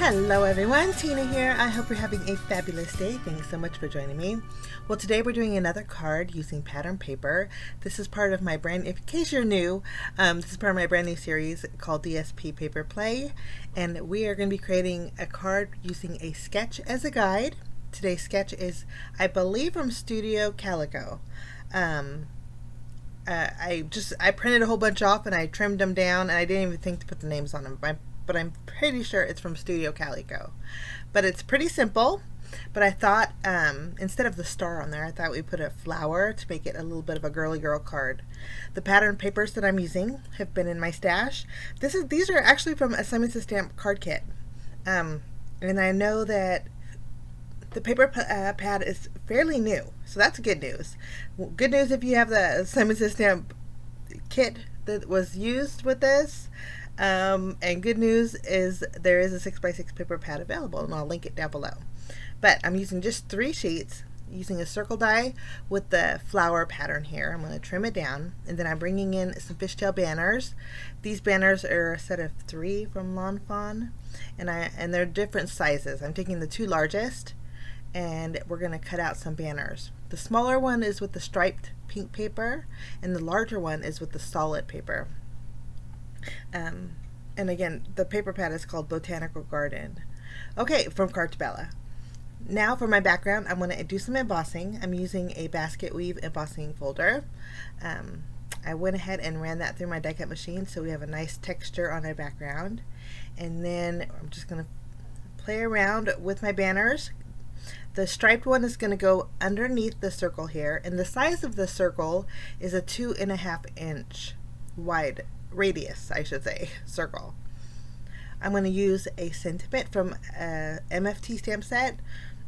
Hello everyone, Tina here. I hope you're having a fabulous day. Thanks so much for joining me. Well, today we're doing another card using pattern paper. This is part of my brand, in case you're new, this is part of my brand new series called DSP Paper Play, and we are going to be creating a card using a sketch as a guide. Today's sketch is, I believe, from Studio Calico. I printed a whole bunch off and I trimmed them down, and I didn't even think to put the names on them. But I'm pretty sure it's from Studio Calico. But it's pretty simple. But I thought, instead of the star on there, I thought we'd put a flower to make it a little bit of a girly girl card. The pattern papers that I'm using have been in my stash. These are actually from a C&CT stamp card kit. And I know that the paper pad is fairly new, so that's good news. Good news if you have the C&CT stamp kit that was used with this. And good news is there is a 6x6 paper pad available, and I'll link it down below. But I'm using just 3 sheets, using a circle die with the flower pattern here. I'm going to trim it down, and then I'm bringing in some fishtail banners. These banners are a set of 3 from Fawn, and they're different sizes. I'm taking the 2 largest, and we're going to cut out some banners. The smaller one is with the striped pink paper, and the larger one is with the solid paper. And again, the paper pad is called Botanical Garden. Okay, from Carta. Now for my background, I'm going to do some embossing. I'm using a basket weave embossing folder. I went ahead and ran that through my die cut machine so we have a nice texture on our background. And then I'm just going to play around with my banners. The striped one is going to go underneath the circle here, and the size of the circle is a 2.5 inch wide radius, I should say, circle. I'm going to use a sentiment from a MFT stamp set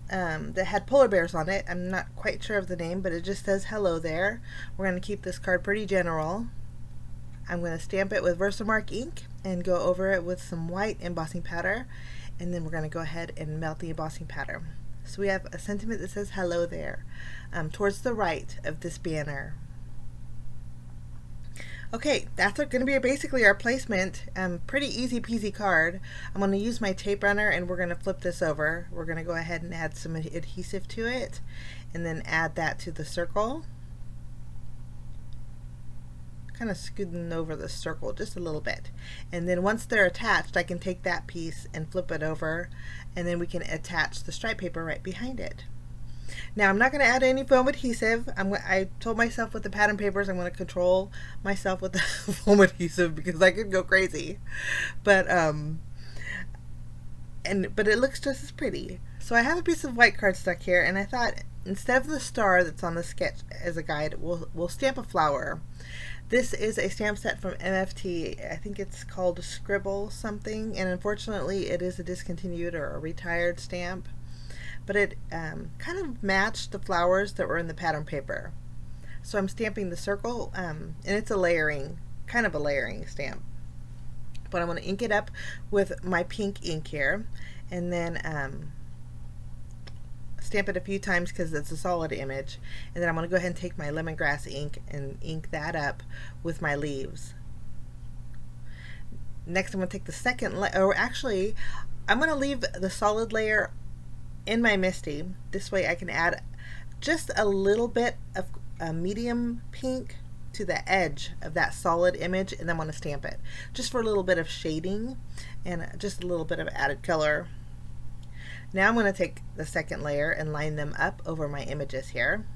that had polar bears on it. I'm not quite sure of the name, but it just says hello there. We're going to keep this card pretty general. I'm going to stamp it with Versamark ink and go over it with some white embossing powder, and then we're going to go ahead and melt the embossing powder. So we have a sentiment that says hello there towards the right of this banner. Okay, that's going to be basically our placement. Pretty easy peasy card. I'm going to use my tape runner, and we're going to flip this over. We're going to go ahead and add some adhesive to it, and then add that to the circle. Kind of scooting over the circle just a little bit. And then once they're attached, I can take that piece and flip it over, and then we can attach the stripe paper right behind it. Now I'm not going to add any foam adhesive. I told myself with the pattern papers I'm going to control myself with the foam adhesive because I could go crazy. But it looks just as pretty. So I have a piece of white cardstock here, and I thought instead of the star that's on the sketch as a guide, we'll stamp a flower. This is a stamp set from MFT. I think it's called Scribble something, and unfortunately it is a discontinued or a retired stamp. But it kind of matched the flowers that were in the pattern paper. So I'm stamping the circle, and it's a layering, kind of a layering stamp. But I'm going to ink it up with my pink ink here, and then stamp it a few times because it's a solid image. And then I'm going to go ahead and take my lemongrass ink and ink that up with my leaves. Next I'm going to take the second layer, or actually I'm going to leave the solid layer in my MISTI. This way I can add just a little bit of a medium pink to the edge of that solid image, and then I'm going to stamp it just for a little bit of shading and just a little bit of added color. Now I'm going to take the second layer and line them up over my images here.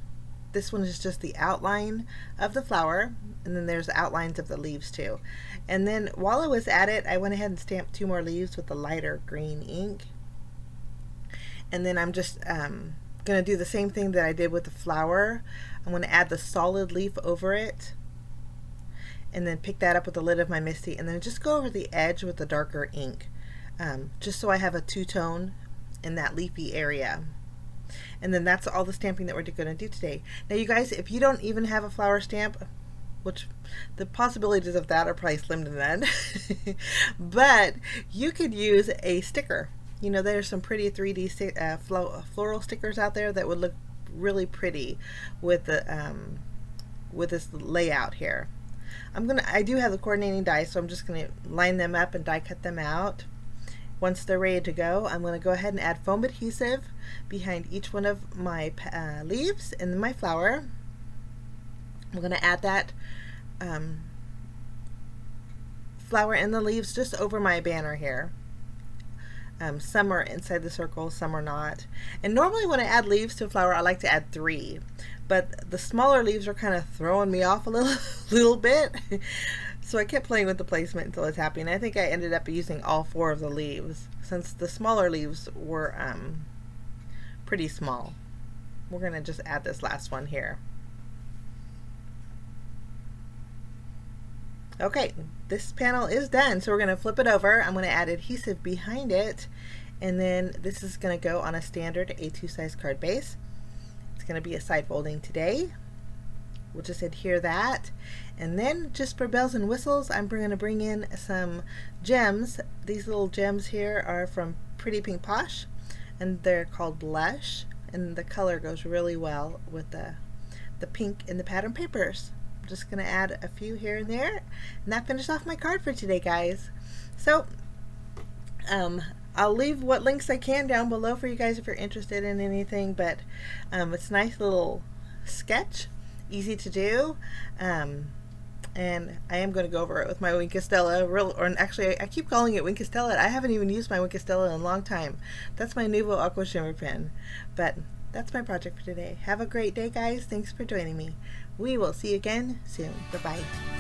This one is just the outline of the flower, and then there's outlines of the leaves too. And then while I was at it, I went ahead and stamped 2 more leaves with the lighter green ink. And then I'm just going to do the same thing that I did with the flower. I'm going to add the solid leaf over it, and then pick that up with the lid of my MISTI, and then just go over the edge with the darker ink, just so I have a two-tone in that leafy area. And then that's all the stamping that we're going to do today. Now you guys, if you don't even have a flower stamp, which the possibilities of that are probably slim to none, but you could use a sticker. You know, there's some pretty 3D floral stickers out there that would look really pretty with the with this layout here. I do have the coordinating die, so I'm just going to line them up and die cut them out. Once they're ready to go, I'm going to go ahead and add foam adhesive behind each one of my leaves and my flower. I'm going to add that flower and the leaves just over my banner here. Some are inside the circle, some are not. And normally when I add leaves to a flower, I like to add 3. But the smaller leaves are kind of throwing me off a little bit. So I kept playing with the placement until it's happy. And I think I ended up using all 4 of the leaves, since the smaller leaves were pretty small. We're going to just add this last one here. Okay, this panel is done, so we're going to flip it over. I'm going to add adhesive behind it, and then this is going to go on a standard A2 size card base. It's going to be a side folding today. We'll just adhere that, and then just for bells and whistles, I'm going to bring in some gems. These little gems here are from Pretty Pink Posh, and they're called Blush, and the color goes really well with the pink in the pattern papers. Just going to add a few here and there, and that finishes off my card for today, guys. So I'll leave what links I can down below for you guys if you're interested in anything, but it's a nice little sketch, easy to do, and I am going to go over it with my Wink Estella, or actually I keep calling it Wink Estella. I haven't even used my Wink Estella in a long time. That's my Nuvo Aqua Shimmer pen, but that's my project for today. Have a great day, guys. Thanks for joining me. We will see you again soon. Bye-bye.